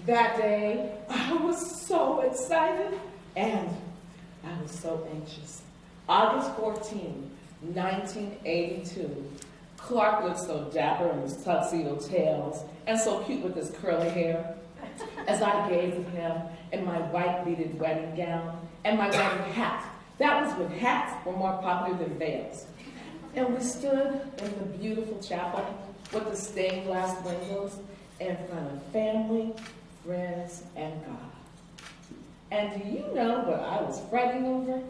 That day, I was so excited and I was so anxious. August 14, 1982. Clark looked so dapper in his tuxedo tails and so cute with his curly hair. As I gazed at him in my white beaded wedding gown and my wedding hat. That was when hats were more popular than veils. And we stood in the beautiful chapel with the stained glass windows in front of family, friends, and God. And do you know what I was fretting over?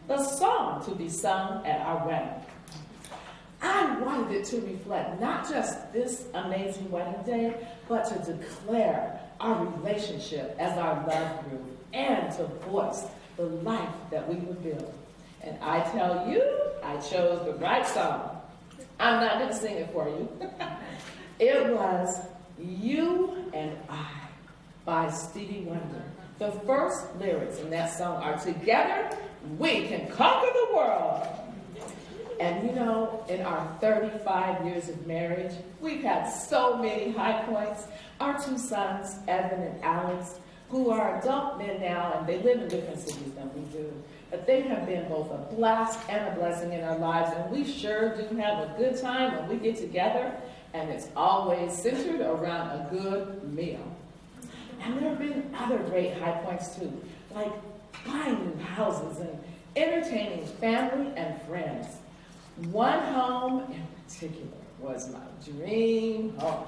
The song to be sung at our wedding. I wanted it to reflect not just this amazing wedding day, but to declare our relationship as our love grew and to voice the life that we would build. And I tell you, I chose the right song. I'm not going to sing it for you. It was You and I by Stevie Wonder. The first lyrics in that song are, together we can conquer the world. And you know, in our 35 years of marriage, we've had so many high points. Our two sons, Evan and Alex, who are adult men now, and they live in different cities than we do, but they have been both a blast and a blessing in our lives, and we sure do have a good time when we get together, and it's always centered around a good meal. And there have been other great high points too, like buying new houses and entertaining family and friends. One home in particular was my dream home.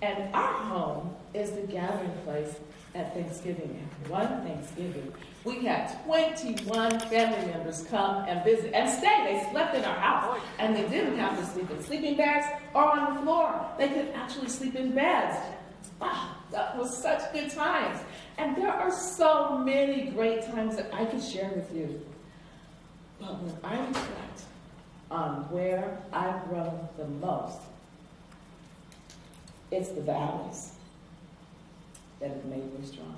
And our home is the gathering place at Thanksgiving. And one Thanksgiving, we had 21 family members come and visit and stay. They slept in our house, and they didn't have to sleep in sleeping bags or on the floor. They could actually sleep in beds. Wow, that was such good times. And there are so many great times that I could share with you. But when I reflect on where I've grown the most, it's the valleys that have made me strong.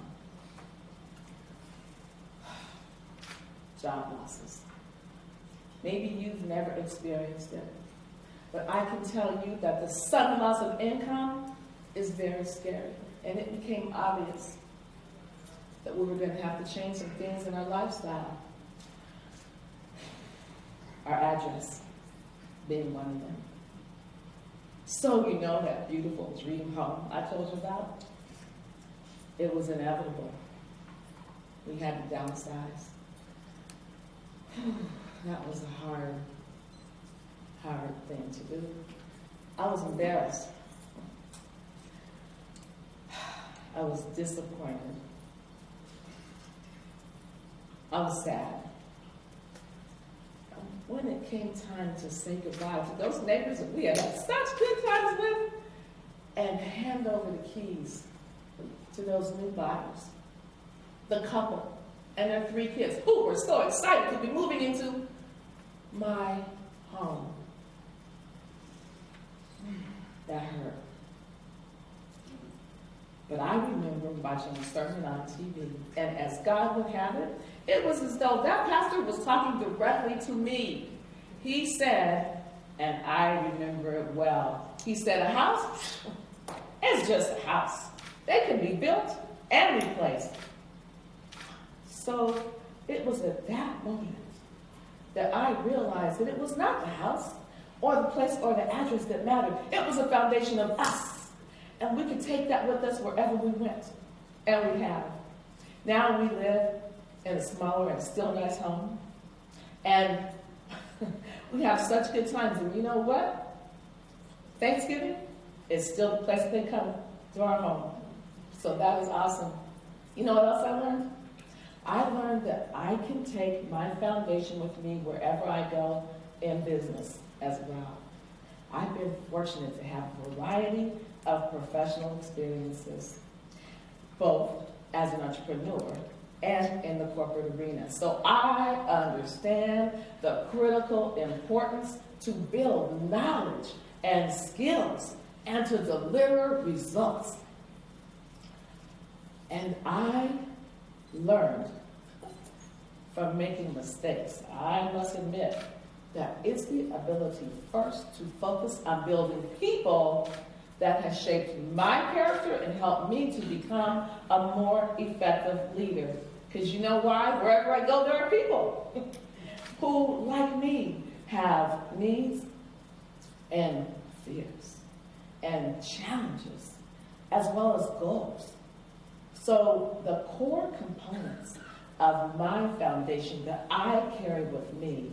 Job losses. Maybe you've never experienced it, but I can tell you that the sudden loss of income is very scary, and it became obvious that we were going to have to change some things in our lifestyle. Our address being one of them. So you know that beautiful dream home I told you about? It was inevitable. We had to downsize. That was a hard thing to do. I was embarrassed. I was disappointed. I was sad. When it came time to say goodbye to those neighbors that we had such good times with, and hand over the keys to those new buyers, the couple and their 3 kids, who were so excited to be moving into my home. That hurt. But I remember watching a sermon on TV, and as God would have it, it was as though that pastor was talking directly to me. He said, and I remember it well, he said, a house is just a house. They can be built and replaced. So it was at that moment that I realized that it was not the house or the place or the address that mattered. It was a foundation of us. And we could take that with us wherever we went. And we have. Now we live in a smaller and still nice home. And we have such good times. And you know what? Thanksgiving is still the place they come to our home. So that was awesome. You know what else I learned? I learned that I can take my foundation with me wherever I go in business as well. I've been fortunate to have a variety of professional experiences, both as an entrepreneur and in the corporate arena. So I understand the critical importance to build knowledge and skills and to deliver results. And I learned from making mistakes. I must admit that it's the ability first to focus on building people that has shaped my character and helped me to become a more effective leader. Because you know why? Wherever I go, there are people who, like me, have needs and fears and challenges, as well as goals. So the core components of my foundation that I carry with me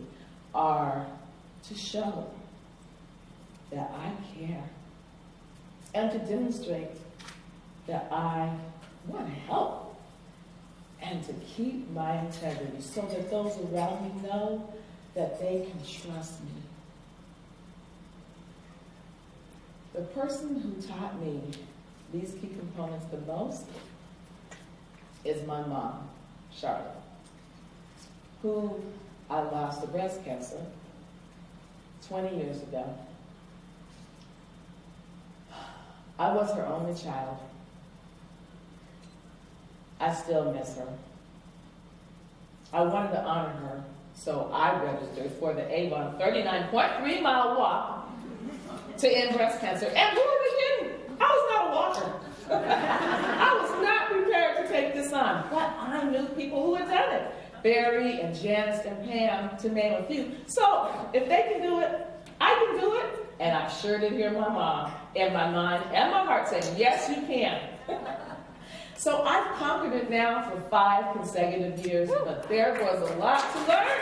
are to show that I care and to demonstrate that I want to help and to keep my integrity so that those around me know that they can trust me. The person who taught me these key components the most is my mom, Charlotte, who I lost to breast cancer 20 years ago. I was her only child. I still miss her. I wanted to honor her, so I registered for the Avon 39.3-mile walk to end breast cancer. And who are we kidding? I was not a walker. I was not prepared to take this on, but I knew people who had done it. Barry and Janice and Pam, to name a few. So if they can do it, I can do it. And I sure did hear my mom in my mind and my heart saying, yes, you can. So I've conquered it now for 5 consecutive years, but there was a lot to learn.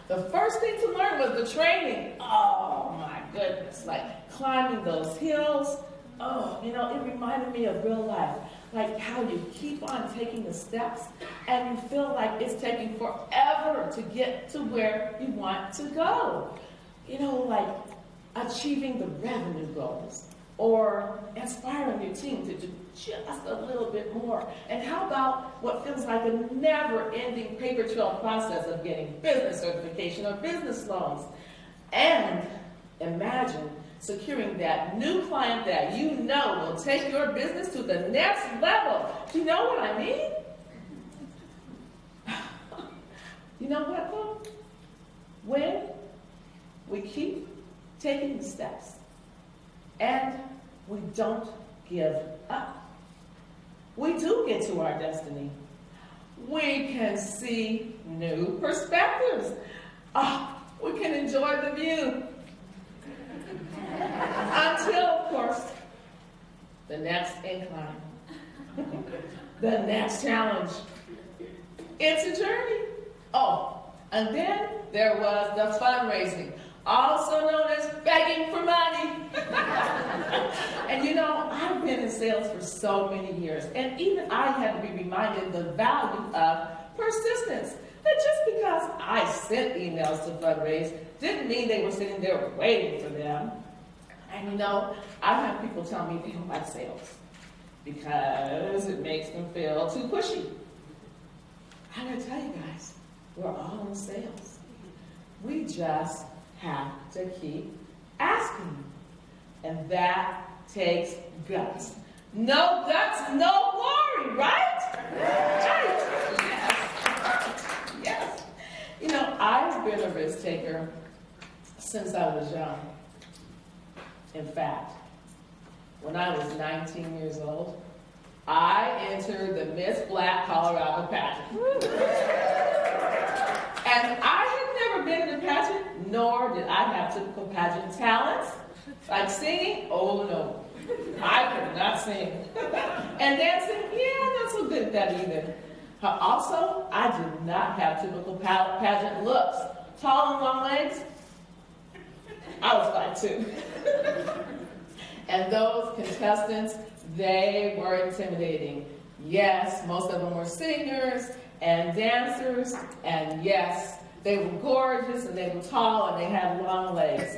The first thing to learn was the training. Oh my goodness, like climbing those hills. Oh, you know, it reminded me of real life. Like how you keep on taking the steps and you feel like it's taking forever to get to where you want to go. You know, like achieving the revenue goals or inspiring your team to do just a little bit more. And how about what feels like a never-ending paper trail process of getting business certification or business loans? And imagine securing that new client that you know will take your business to the next level. Do you know what I mean? You know what, though? When we keep taking the steps and we don't give up, we do get to our destiny. We can see new perspectives. Oh, we can enjoy the view. Until, of course, the next incline, the next challenge. It's a journey. Oh, and then there was the fundraising, also known as begging for money. And you know, I've been in sales for so many years, and even I had to be reminded the value of persistence. That just because I sent emails to fundraise didn't mean they were sitting there waiting for them. And you know, I've had people tell me they don't like sales because it makes them feel too pushy. I gotta tell you guys, we're all in sales. We just have to keep asking. And that takes guts. No guts, no glory, right? Right. Yes. Yes. You know, I've been a risk taker since I was young. In fact, when I was 19 years old, I entered the Miss Black Colorado pageant. And I had never been in a pageant, nor did I have typical pageant talents. Like singing, oh no, I could not sing. And dancing, yeah, not so good at that either. Also, I did not have typical pageant looks. Tall and long legs, I was 5'2". And those contestants, they were intimidating. Yes, most of them were singers and dancers, and yes, they were gorgeous and they were tall and they had long legs.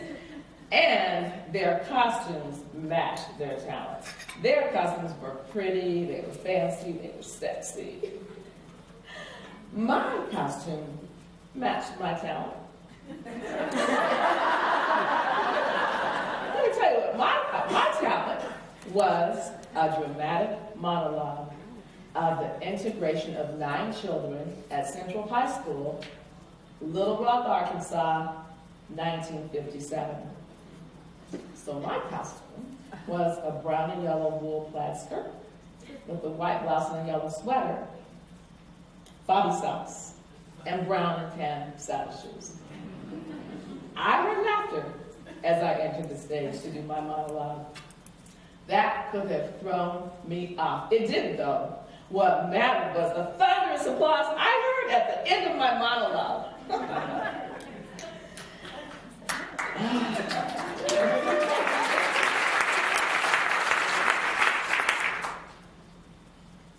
And their costumes matched their talent. Their costumes were pretty, they were fancy, they were sexy. My costume matched my talent. Let me tell you what, my talent was a dramatic monologue of the integration of 9 children at Central High School, Little Rock, Arkansas, 1957. So my costume was a brown and yellow wool plaid skirt with a white blouse and a yellow sweater, bobby socks, and brown and tan saddle shoes. I heard laughter as I entered the stage to do my monologue. That could have thrown me off. It didn't, though. What mattered was the thunderous applause I heard at the end of my monologue.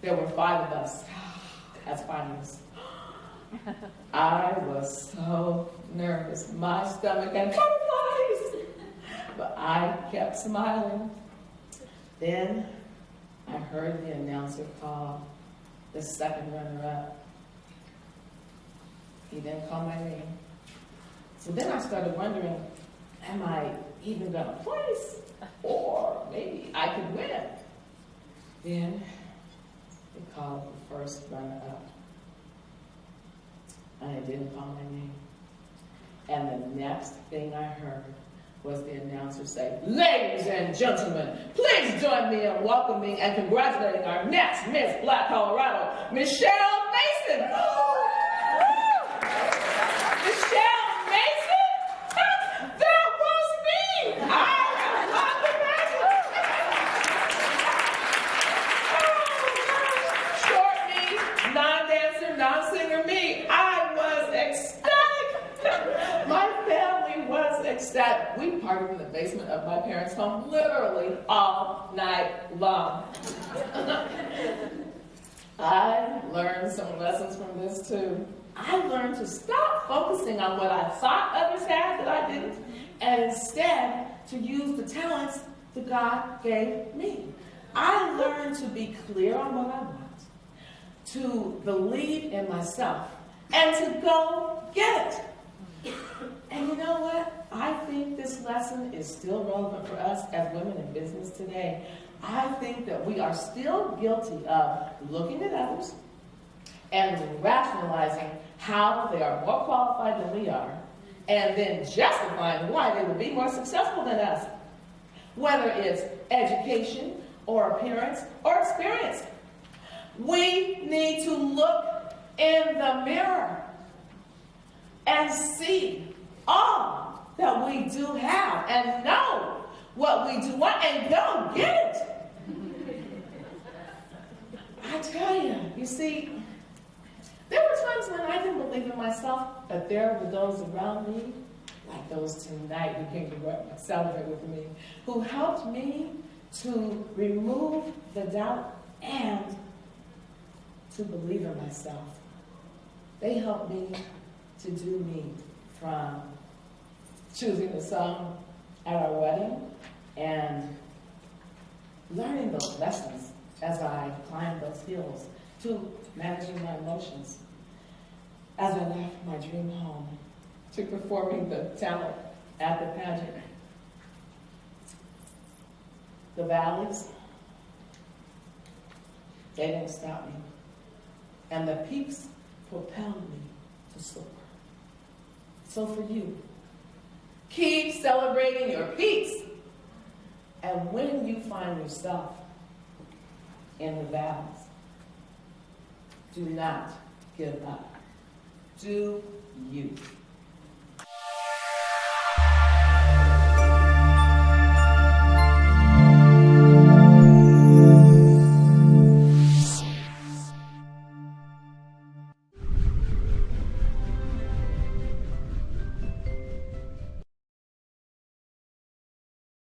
There were 5 of us as finalists. I was so nervous. My stomach had butterflies. But I kept smiling. Then I heard the announcer call the second runner-up. He didn't call my name. So then I started wondering, am I even gonna place? Or maybe I could win. Then they called the first runner-up. And it didn't call my name. And the next thing I heard was the announcer say, "Ladies and gentlemen, please join me in welcoming and congratulating our next Miss Black Colorado, Michelle Mason." Michelle Mason? That was me! I won the pageant! Short me, non-dancer, non-singer me. I was ecstatic. My family was ecstatic. We partied in the basement of my parents' home literally all night long. I learned some lessons from this too. I learned to stop focusing on what I thought others had that I didn't, and instead to use the talents that God gave me. I learned to be clear on what I want, to believe in myself, and to go get it. And you know what? I think this lesson is still relevant for us as women in business today. I think that we are still guilty of looking at others and rationalizing how they are more qualified than we are, and then justifying why they would be more successful than us, whether it's education or appearance or experience. We need to look in the mirror and see all that we do have and know what we do want and go get it. I tell you, you see, there were times when I didn't believe in myself, but there were those around me, like those tonight who came to celebrate with me, who helped me to remove the doubt and to believe in myself. They helped me to do me, from choosing the song at our wedding and learning those lessons as I climbed those hills, to managing my emotions as I left my dream home, to performing the talent at the pageant. The valleys, they didn't stop me. And the peaks propelled me to soar. So for you, keep celebrating your peaks. And when you find yourself in the valleys, do not give up. Do you.